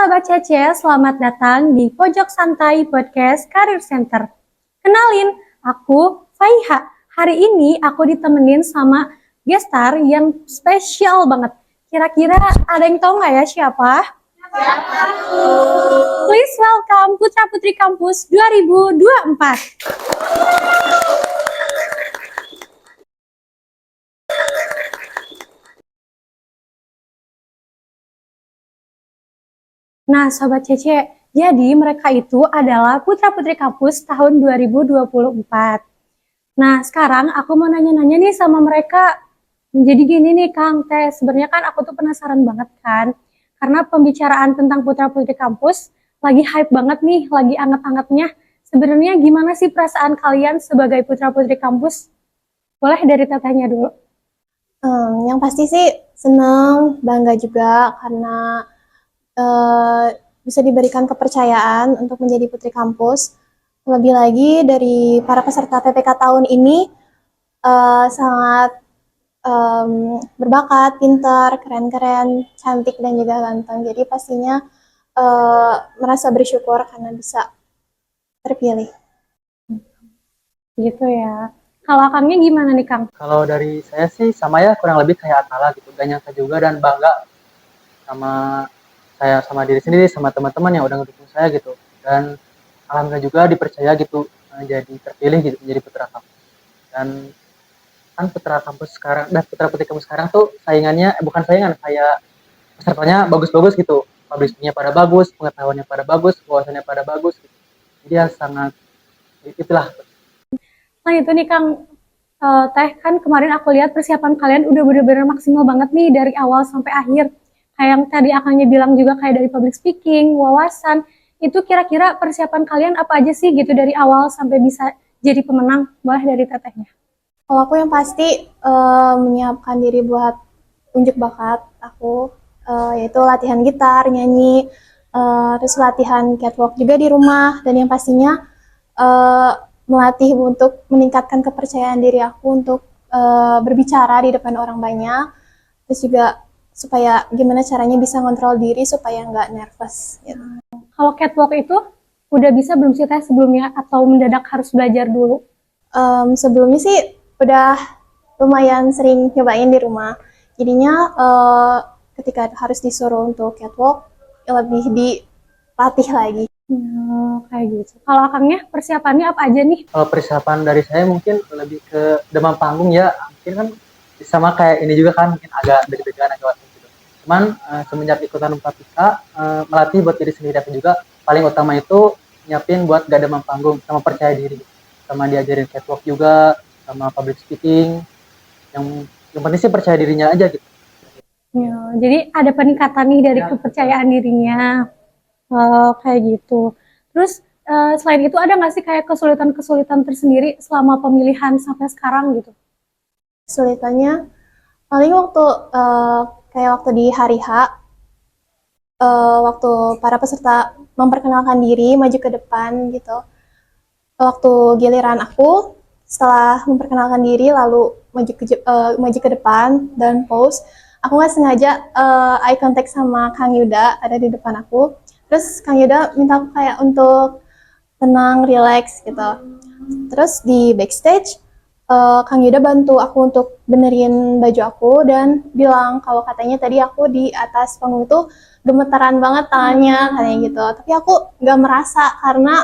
Sobat Cece, selamat datang di Pojok Santai Podcast Career Center. Kenalin, aku Faiha. Hari ini aku ditemenin sama gestar yang spesial banget. Kira-kira ada yang tahu nggak ya siapa? Please welcome Putra Putri Kampus 2024. Nah, Sobat Cece, jadi mereka itu adalah putra-putri kampus tahun 2024. Nah, sekarang aku mau nanya-nanya nih sama mereka. Jadi gini nih, Kang Teh, sebenarnya kan aku tuh penasaran banget kan, karena pembicaraan tentang putra-putri kampus lagi hype banget nih, lagi anget-angetnya. Sebenarnya gimana sih perasaan kalian sebagai putra-putri kampus? Boleh dari tetehnya dulu. Yang pasti sih senang, bangga juga karena bisa diberikan kepercayaan untuk menjadi putri kampus. Lebih lagi dari para peserta PPK tahun ini sangat berbakat, pintar, keren-keren, cantik dan juga ganteng. Jadi pastinya merasa bersyukur karena bisa terpilih. Gitu ya. Kalau Kangnya gimana nih, Kang? Kalau dari saya sih sama ya, kurang lebih kayak Atala gitu. Gak nyangka juga dan bangga sama saya, sama diri sendiri, sama teman-teman yang udah ngedukung saya gitu. Dan alhamdulillah juga dipercaya gitu jadi terpilih gitu menjadi putra kampus. Dan kan putra kampus sekarang dan putra putri kampus sekarang tuh saingannya bukan saingan, kayak pesertanya bagus-bagus gitu. Publishingnya pada bagus, pengetahuannya pada bagus, wawasannya pada bagus gitu. Jadi ya sangat itulah. Nah itu nih Kang, Teh, kan kemarin aku lihat persiapan kalian udah bener-bener maksimal banget nih dari awal sampai akhir. Kayak yang tadi akangnya bilang juga kayak dari public speaking, wawasan. Itu kira-kira persiapan kalian apa aja sih gitu dari awal sampai bisa jadi pemenang? Boleh dari tetehnya. Kalau aku yang pasti menyiapkan diri buat unjuk bakat aku, yaitu latihan gitar, nyanyi, terus latihan catwalk juga di rumah, dan yang pastinya melatih untuk meningkatkan kepercayaan diri aku untuk berbicara di depan orang banyak, terus juga supaya gimana caranya bisa ngontrol diri supaya nggak nervous gitu. Kalau catwalk itu udah bisa belum sih Teh sebelumnya atau mendadak harus belajar dulu? Sebelumnya sih udah lumayan sering nyobain di rumah. Jadinya ketika harus disuruh untuk catwalk lebih dilatih lagi. Kayak gitu. Kalau akangnya persiapannya apa aja nih? Kalau persiapan dari saya mungkin lebih ke demam panggung ya, mungkin kan sama kayak ini juga kan, mungkin agak deg-degan agak gitu. Cuman semenjak ikutan Pratika melatih buat diri sendiri, tapi juga paling utama itu nyiapin buat gak demam panggung sama percaya diri, sama diajarin catwalk juga, sama public speaking. Yang penting sih percaya dirinya aja gitu. Ya, jadi ada peningkatan nih dari kepercayaan dirinya. Kayak gitu. Terus selain itu ada nggak sih kayak kesulitan-kesulitan tersendiri selama pemilihan sampai sekarang gitu? Kesulitannya paling waktu kayak waktu di hari H, waktu para peserta memperkenalkan diri maju ke depan gitu. Waktu giliran aku setelah memperkenalkan diri lalu maju ke depan dan pose, aku nggak sengaja eye contact sama Kang Yuda ada di depan aku. Terus Kang Yuda minta aku kayak untuk tenang, relax gitu. Terus di backstage Kang Yuda bantu aku untuk benerin baju aku dan bilang kalau katanya tadi aku di atas panggung itu gemetaran banget tangannya katanya gitu. Tapi aku nggak merasa karena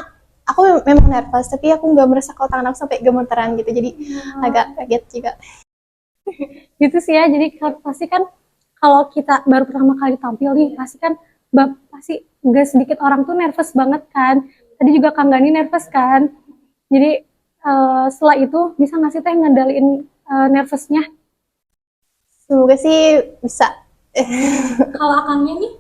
aku memang nervous, tapi aku nggak merasa kalau tangan aku sampai gemetaran gitu. Jadi agak kaget juga. Gitu sih ya. Jadi pasti kan kalau kita baru pertama kali tampil nih, pasti kan pasti gak sedikit orang tuh nervous banget kan. Tadi juga Kang Gani nervous kan. Jadi setelah itu bisa nggak sih Teh ngendaliin nervousnya? Semoga sih bisa. Kalau akangnya nih?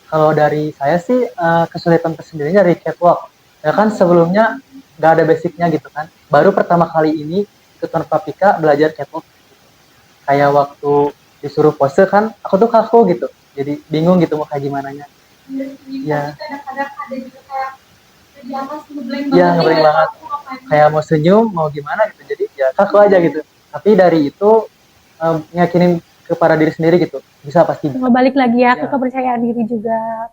Kalau dari saya sih kesulitan tersendiri dari catwalk. Ya kan sebelumnya nggak ada basicnya gitu kan. Baru pertama kali ini ikutan Papika belajar catwalk. Kayak waktu disuruh pose kan, aku tuh kaku gitu. Jadi bingung gitu mau kayak gimana nya. Ya. Kadang-kadang ada juga kayak di atas ngeblank Iya, ngeblank banget. Kayak mau senyum, mau gimana gitu. Jadi ya kaku aja gitu. Tapi dari itu ngeyakinin kepada diri sendiri gitu. Bisa pasti. Balik lagi ya ke kepercayaan diri juga.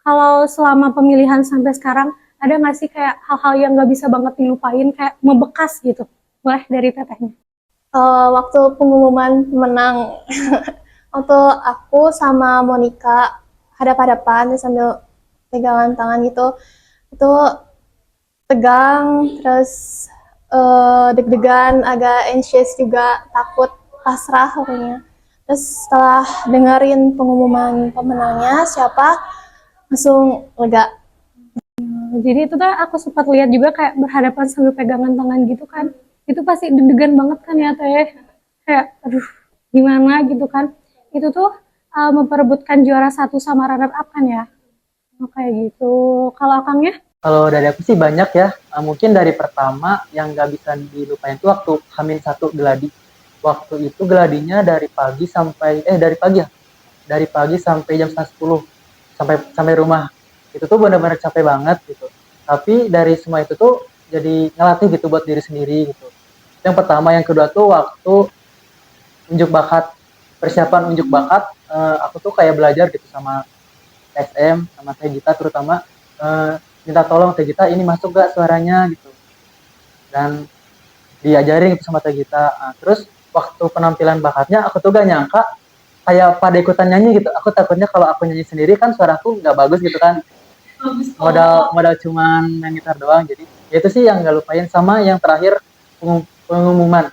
Kalau selama pemilihan sampai sekarang, ada nggak sih kayak hal-hal yang nggak bisa banget dilupain, kayak membekas gitu? Boleh dari tetehnya. Waktu pengumuman menang, waktu aku sama Monica hadap-hadapan sambil pegangan tangan gitu, itu tegang, terus deg-degan, agak anxious juga, takut, pasrah pokoknya. Terus setelah dengerin pengumuman pemenangnya siapa, langsung lega. Jadi itu tuh aku sempat lihat juga kayak berhadapan sambil pegangan tangan gitu kan. Itu pasti deg-degan banget kan ya teh. Kayak aduh gimana gitu kan. Itu tuh memperebutkan juara satu sama runner up kan ya. Oh, kayak gitu. Kalau akangnya? Kalau dari aku sih banyak ya. Mungkin dari pertama yang nggak bisa dilupain itu waktu Hamin satu geladi. Waktu itu geladinya dari pagi sampai dari pagi ya. Dari pagi sampai jam setengah 10 sampai sampai rumah. Itu tuh benar-benar capek banget gitu. Tapi dari semua itu tuh jadi ngelatih gitu buat diri sendiri gitu. Yang pertama, yang kedua tuh waktu unjuk bakat, persiapan unjuk bakat, aku tuh kayak belajar gitu sama SM, sama Teh Gita terutama, minta tolong Teh Gita ini masuk gak suaranya gitu. Dan diajarin gitu sama Teh Gita. Terus waktu penampilan bakatnya aku tuh gak nyangka kayak pada ikutan nyanyi gitu. Aku takutnya kalau aku nyanyi sendiri kan suaraku nggak bagus gitu kan. Modal modal cuman main gitar doang. Jadi ya itu sih yang nggak lupain, sama yang terakhir pengumuman.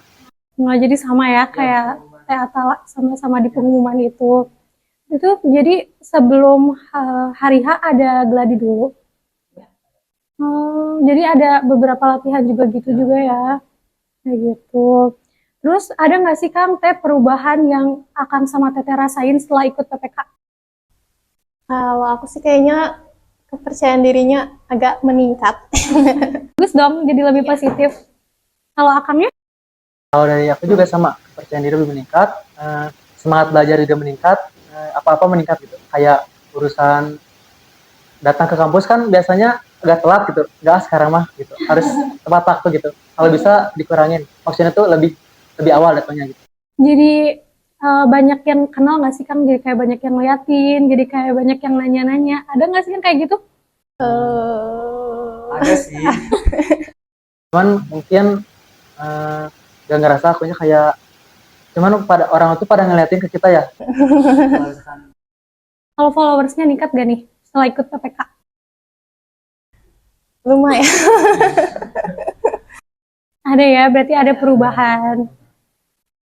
Nggak jadi sama ya kayak Teh Atala sama-sama di pengumuman itu. Itu jadi sebelum hari H ada gladi dulu. Jadi ada beberapa latihan juga gitu juga ya. Kayak gitu. Terus ada nggak sih Kang Teh perubahan yang akan sama Teteh rasain setelah ikut PPK? Kalau aku sih kayaknya kepercayaan dirinya agak meningkat. Bagus dong, jadi lebih positif. Kalau Akangnya? Kalau dari aku juga sama, kepercayaan diri lebih meningkat, semangat belajar juga meningkat, apa-apa meningkat gitu. Kayak urusan datang ke kampus kan biasanya agak telat gitu, nggak sekarang mah gitu, harus tepat waktu gitu. Kalau bisa dikurangin, maksudnya tuh lebih lebih awal datangnya gitu. Jadi banyak yang kenal nggak sih Kang? Jadi kayak banyak yang ngeliatin, jadi kayak banyak yang nanya-nanya. Ada nggak sih yang kayak gitu? Ada sih. Cuman mungkin gak ngerasa akunya kayak, cuman pada orang itu pada ngeliatin ke kita ya. Kalau followersnya meningkat gak nih setelah ikut PPK? Lumayan. Ada ya, berarti ada perubahan.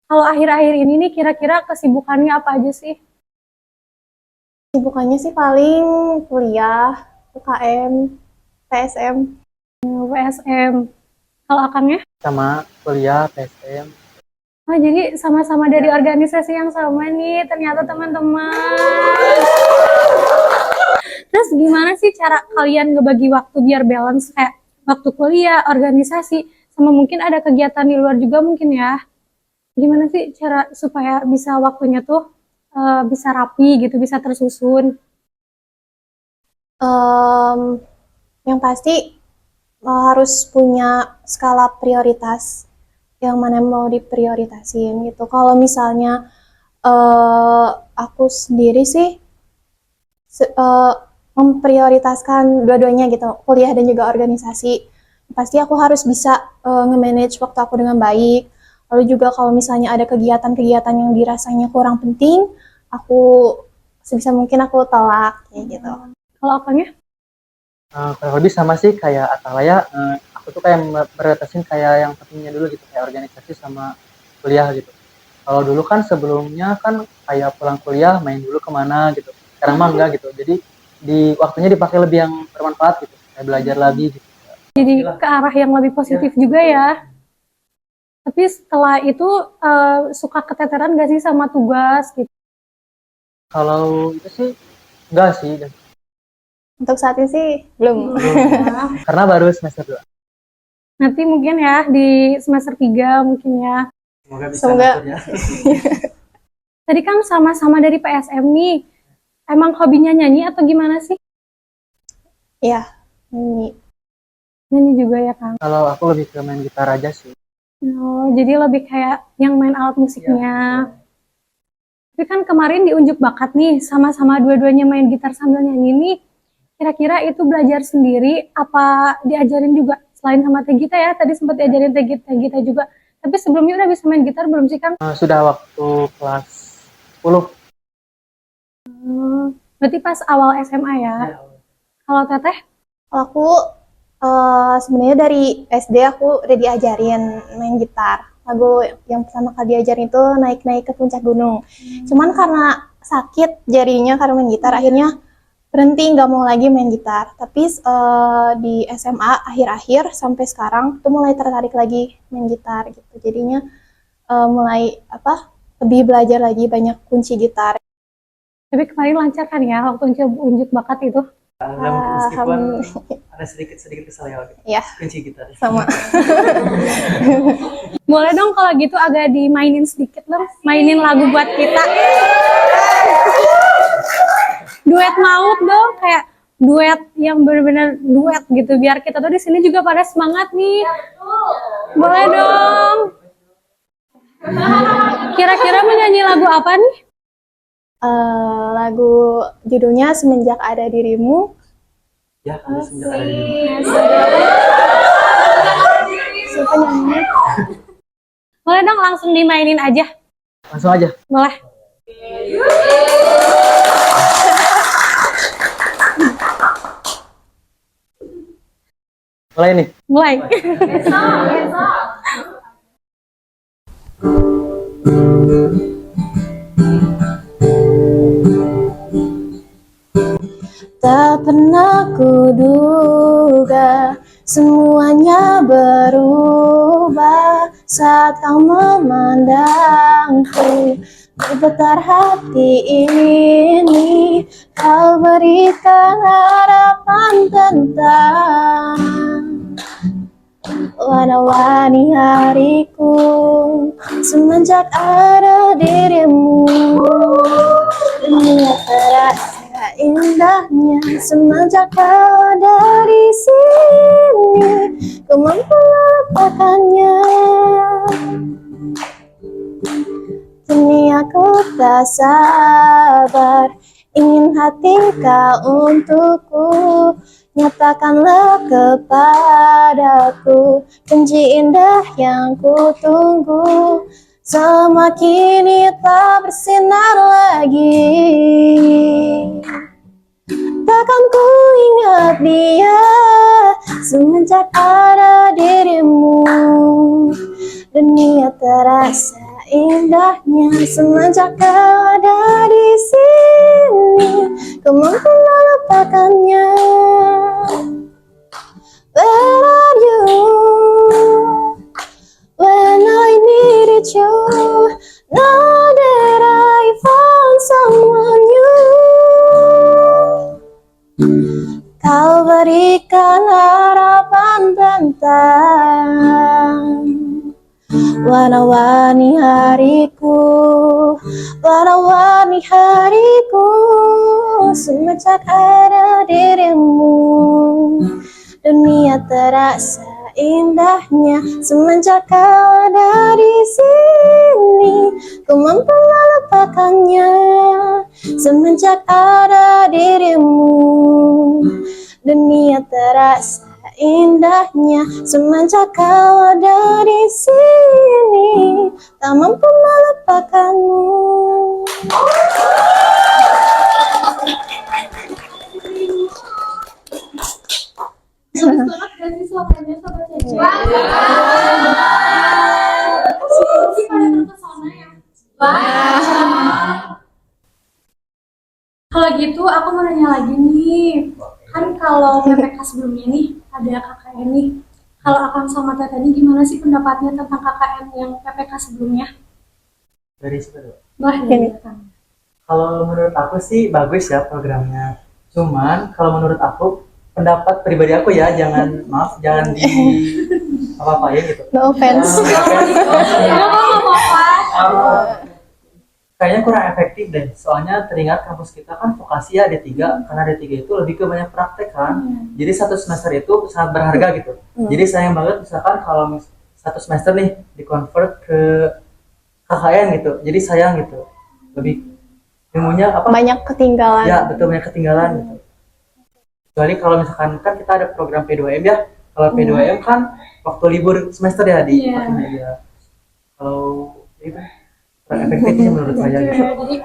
Kalau akhir-akhir ini nih kira-kira kesibukannya apa aja sih? Sibukannya sih paling kuliah, UKM, PSM. PSM. Kalau Akangnya? Sama kuliah, PSM. Oh, jadi sama-sama dari organisasi yang sama nih, ternyata teman-teman. Terus gimana sih cara kalian ngebagi waktu biar balance kayak waktu kuliah, organisasi, sama mungkin ada kegiatan di luar juga mungkin ya? Gimana sih cara supaya bisa waktunya tuh bisa rapi gitu, bisa tersusun? Yang pasti harus punya skala prioritas yang mana mau diprioritasin gitu. Kalau misalnya aku sendiri sih memprioritaskan dua-duanya gitu, kuliah dan juga organisasi. Pasti aku harus bisa nge-manage waktu aku dengan baik. Lalu juga kalau misalnya ada kegiatan-kegiatan yang dirasanya kurang penting, aku sebisa mungkin aku tolak kayak gitu. Kalau Akangnya? Kurang lebih sama sih kayak Atalaya, aku tuh kayak prioritasin kayak yang pentingnya dulu gitu, kayak organisasi sama kuliah gitu. Kalau dulu kan sebelumnya kan kayak pulang kuliah main dulu kemana gitu, sekarang mah enggak gitu. Jadi di waktunya dipakai lebih yang bermanfaat gitu, kayak belajar lagi gitu. Jadi ke arah yang lebih positif juga ya. Tapi setelah itu suka keteteran gak sih sama tugas gitu? Kalau itu sih enggak sih, Untuk saat ini sih belum. karena baru semester 2. Nanti mungkin ya di semester 3 mungkin ya. Semoga bisa Semoga. ngatur ya. Tadi kan sama-sama dari PSM nih. Emang hobinya nyanyi atau gimana sih? Ya, ini. Nyanyi juga ya Kang. Kalau aku lebih ke main gitar aja sih. Oh, jadi lebih kayak yang main alat musiknya. Tapi kan kemarin di unjuk bakat nih, sama-sama dua-duanya main gitar sambil nyanyi nih. kira-kira itu belajar sendiri apa diajarin juga? Selain sama Teh Gita ya, tadi sempat diajarin Teh Gita juga. Tapi sebelumnya udah bisa main gitar belum sih, Kang? Sudah waktu kelas 10. Berarti pas awal SMA ya. Kalau Teteh? Aku sebenarnya dari SD aku udah diajarin main gitar. Lagu yang pertama kali diajarin itu Naik-Naik ke Puncak Gunung. Cuman karena sakit jarinya karena main gitar, akhirnya berhenti nggak mau lagi main gitar. Tapi di SMA akhir-akhir sampai sekarang tuh mulai tertarik lagi main gitar gitu. Jadinya mulai lebih belajar lagi banyak kunci gitar. Tapi kemarin lancar kan ya waktu unjuk bakat itu? Meskipun ada sedikit kesal ya, Ya, kunci gitar. sama. Boleh dong kalau gitu agak dimainin sedikit dong, mainin lagu buat kita. Duet maut dong, kayak duet yang benar-benar duet gitu, biar kita tuh di sini juga pada semangat nih. Boleh dong. Kira-kira menyanyi lagu apa nih? Lagu judulnya Semenjak Ada Dirimu. Ya, ada semenjak ada di Siapa nyanyinya? Boleh dong langsung dimainin aja. Langsung aja. Boleh. Mulai nih. Mulai. Tak pernah kuduga semuanya berubah saat kau memandangku. Bergetar hati ini, kau berikan harapan tentang warna-warni hariku. Semenjak ada dirimu, dunia terasa indahnya. Semenjak kau ada di sini, ku mampu melupakannya. Kini aku tak sabar, ingin hati kau untukku. Nyatakanlah kepadaku janji indah yang ku tunggu. Semakin tak bersinar lagi, takkan ku ingat dia semenjak ada dirimu. Dunia terasa indahnya semenjak kau ada di sini, ku mampu melupakannya. Where are you when I needed you? Now that I found someone new, kau berikan harapan tentang warna-warni hariku, warna-warni hariku. Semenjak ada dirimu, dunia terasa indahnya. Semenjak kau ada di sini, ku mampu melupakannya. Semenjak ada dirimu, dunia terasa indahnya. Semenjak kau ada di sini, tak mampu melupakanmu. Kalau gitu aku mau nanya lagi nih. Kan kalau PPK sebelumnya nih ada KKN nih. Kalau Akang sama Teteh ini gimana sih pendapatnya tentang KKN yang PPK sebelumnya? Dari situ. Wah, Gini. Kalau menurut aku sih bagus ya programnya. Cuman kalau menurut aku, pendapat pribadi aku ya, jangan di apa-apain gitu. No offense. Kayaknya kurang efektif deh. Soalnya teringat kampus kita kan vokasi ya D3, karena D3 itu lebih ke banyak praktek kan. Jadi satu semester itu sangat berharga gitu. Jadi sayang banget misalkan kalau satu semester nih di-convert ke KKN gitu. Jadi sayang gitu. Lebih ilmunya apa? Banyak ketinggalan. Ya, betul, banyak ketinggalan gitu. Kecuali kalau misalkan kan kita ada program P2M ya. Kalau P2M kan waktu libur semester ya di Iya. media. Kalau itu kurang efektif sih menurut saya gitu. Jadi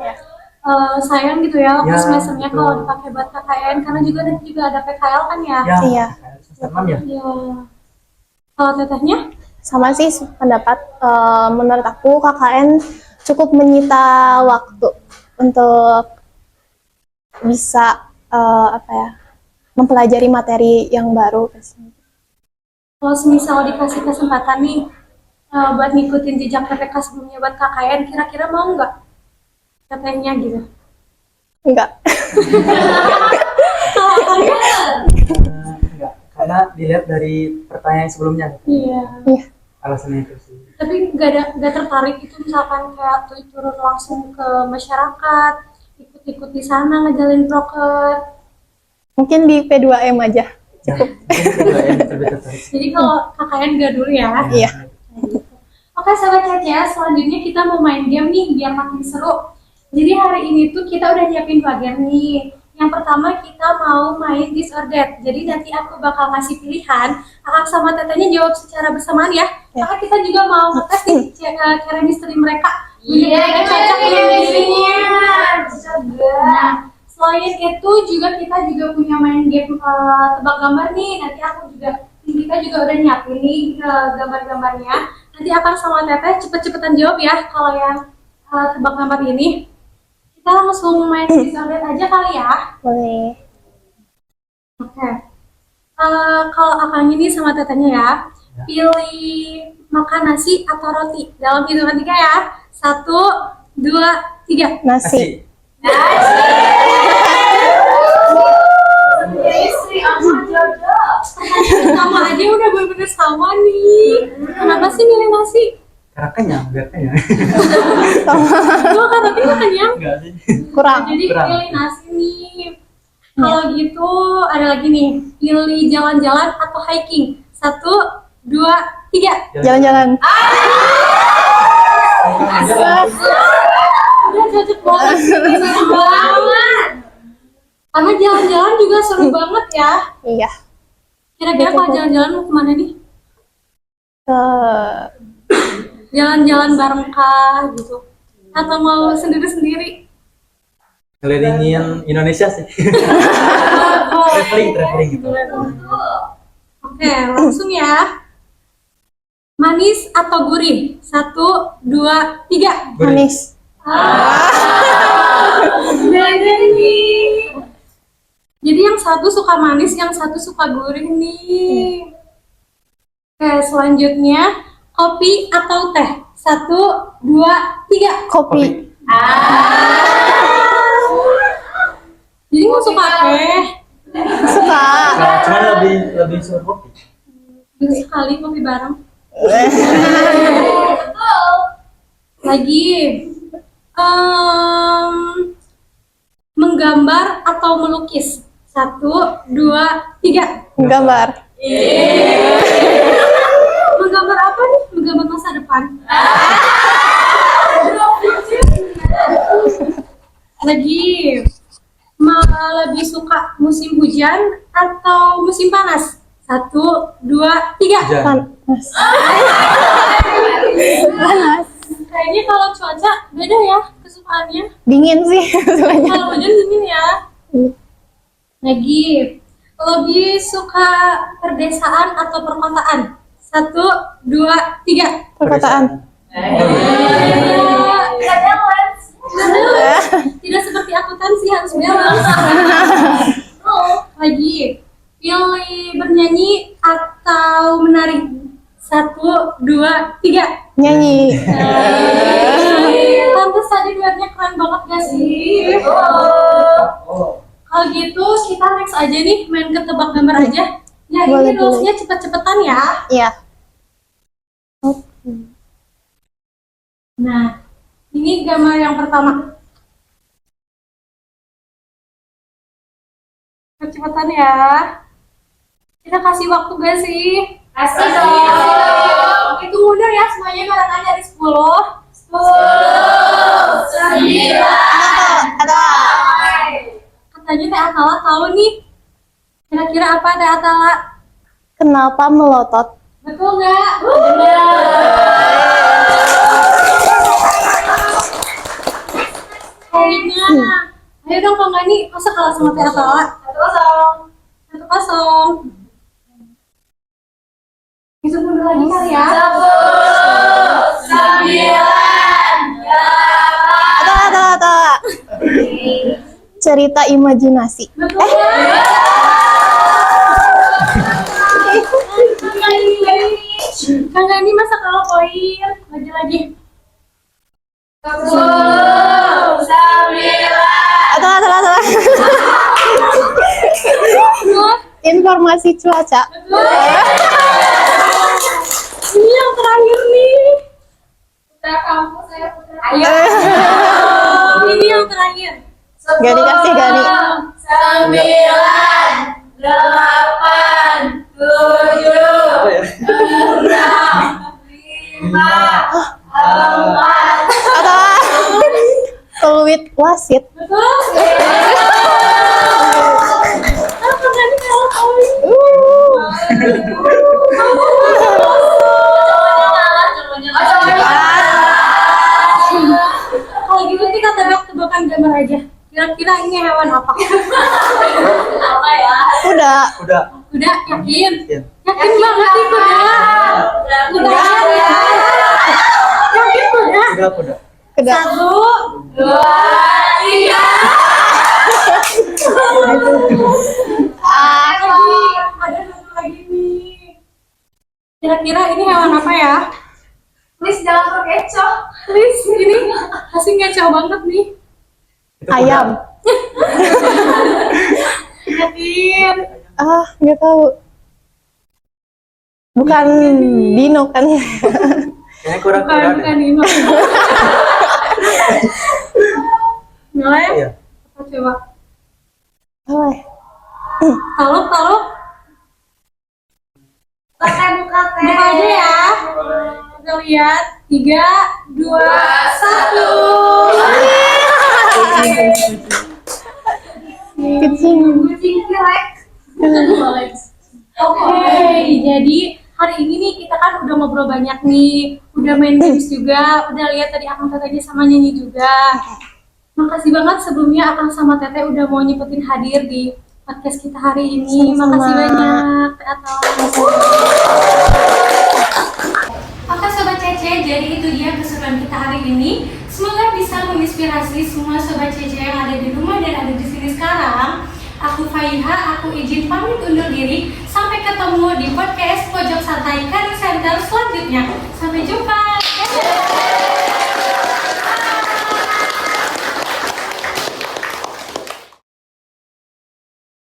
sayang gitu ya waktu Ya, semesternya betul. kalau dipakai buat KKN karena juga nanti juga ada PKL kan ya. Ya, Iya. semester 6 ya. Iya. Kalau tetehnya? Sama sih pendapat, menurut aku KKN cukup menyita waktu untuk bisa apa ya, mempelajari materi yang baru. Kalau misal dikasih kesempatan nih buat ngikutin jejak PPK sebelumnya buat KKN, kira-kira mau nggak tetehnya gitu? Enggak. Kalau kalian? Enggak, karena dilihat dari pertanyaan sebelumnya. Iya. Alasannya itu sih. Tapi nggak tertarik itu misalkan kayak turun langsung ke masyarakat, ikut-ikut di sana ngejalin proker. Mungkin di P2M aja. Ya, mungkin P2M lebih tertarik. Jadi kalau KKN nggak dulu ya. Iya. Oke sahabat Caca, selanjutnya kita mau main game nih biar makin seru. Jadi hari ini tuh kita udah nyiapin 2 game nih. Yang pertama kita mau main this or that. Jadi nanti aku bakal ngasih pilihan, Akak sama Tetenya jawab secara bersamaan ya. Karena kita juga mau ngetes nih chemistry mereka. Bener-bener cocok dengan dirinya. Nah, selain itu juga kita juga punya main game tebak gambar nih. Nanti kita juga udah nyiapin nih gambar-gambarnya. Nanti Akak sama Teteh cepet-cepetan jawab ya kalau yang tebak gambar ini. Kita langsung main disorder aja kali ya. Boleh. Oke. Kalau Akang ini sama Tetenya ya, pilih makan nasi atau roti dalam hitungan 3 ya. 1, 2, 3. Nasi. Sama aja udah bener-bener sama nih. Kenapa sih milih nasi? Karena kenyang, biar kenyang. Gua kan tapi gak kenyang. Enggak sih. Kurang. Jadi Kurang. pilih nasi nih. Kalau gitu ada lagi nih, pilih jalan-jalan atau hiking. 1, 2, 3. Jalan-jalan. Udah cocok banget sih, seru banget. Karena jalan-jalan juga seru banget ya. Iya. Kira-kira kalau jalan-jalan mau kemana nih? Eh, Jalan-jalan bareng kah gitu? Atau mau sendiri-sendiri? Ngelilingin Indonesia sih. Traveling gitu. Oke, langsung ya. Manis atau gurih? 1, 2, 3. manis. Beda nih. Jadi yang satu suka manis, yang satu suka gurih nih. Oke, selanjutnya kopi atau teh? 1, 2, 3. Kopi. Jadi nggak suka teh. Suka. Nah, cuman lebih suka kopi. Bisa sekali kopi bareng. Lagi menggambar atau melukis? 1, 2, 3. Gambar. Menggambar apa nih? Menggambar masa depan. Lagi lebih suka musim hujan atau musim panas? 1, 2, 3. Hujan. Panas. Kayaknya kalau cuaca beda ya kesukaannya. Dingin sih sebenarnya. Kalau hujan dingin ya. Lagi lebih suka perdesaan atau perkotaan? 1, 2, 3. Perkotaan. Tidak seperti akuntansi harus balance. Lagi pilih bernyanyi atau menari? 1, 2, 3. Nyanyi. Pantes tadi duetnya keren banget gak sih? Kalau gitu kita next aja nih main ke tebak gambar aja. Ya Boleh, ini rulesnya cepet-cepetan ya. Iya. Nah, ini gambar yang pertama. Cepet-cepetan ya. Kita kasih waktu gak sih? Kasih dong. Itu mudah ya semuanya karangan dari 10. 10, 9. Katanya Teh Atala tahu nih. Kira-kira apa Teh Atala? Kenapa melotot? Betul nggak? Benar. Kayaknya. Ayo dong Kak Gani, masa kalah sama Teh Atala? 1-0. 1-0. Hitung mundur lagi kali ya. 10, 9, 8. Cerita imajinasi. Betul. Kang Gani masa kalah poin? Lagi-lagi. 10, 9. Informasi cuaca. Ini yang terakhir nih. Putra kampus saya putra. Ayo. Ini yang terakhir. Gak dikasih Gani. 9, 8, 7, 6, 5, 4. Peluit wasit. Betul. Kang Gani kalah poin. Kalau gitu kita tebak-tebakan gambar aja. Kira-kira ini hewan apa? Apa ya? Udah. Udah. Udah yakin? Yakin. Yakin banget nih kuda. Kuda ya. Yakin kuda? Udah. Udah. 1, 2, 3. Ada satu lagi nih. Kira-kira ini hewan apa ya? Please jangan terkecoh. Please, ini pasti ngecoh banget nih. Itu Ayam. Yakin? Nggak tahu. Bukan dino kan? Kayaknya kurang Bukan, kuda bukan deh. ini. Boleh? Iya. Apa coba? Apa ya? Taluk. Pakai buka teh. Buka aja ya. Kita lihat. 3, 2, 1. Kucing. Kucing pilek. Oke, jadi hari ini nih kita kan udah ngobrol banyak nih, udah main games juga, udah lihat tadi Akang Tetehnya sama nyanyi juga. Makasih banget sebelumnya Akang sama Teteh udah mau nyepetin hadir di podcast kita hari ini. Sama-sama. Makasih banyak Teh Atala. Oke Sobat Cece, jadi itu dia keseruan kita hari ini. Semoga bisa menginspirasi semua Sobat Cece yang ada di rumah dan ada di sini sekarang. Aku Faiha, aku izin pamit undur diri. Sampai ketemu di podcast Pojok Santai Karir Center selanjutnya. Sampai jumpa. Dadah.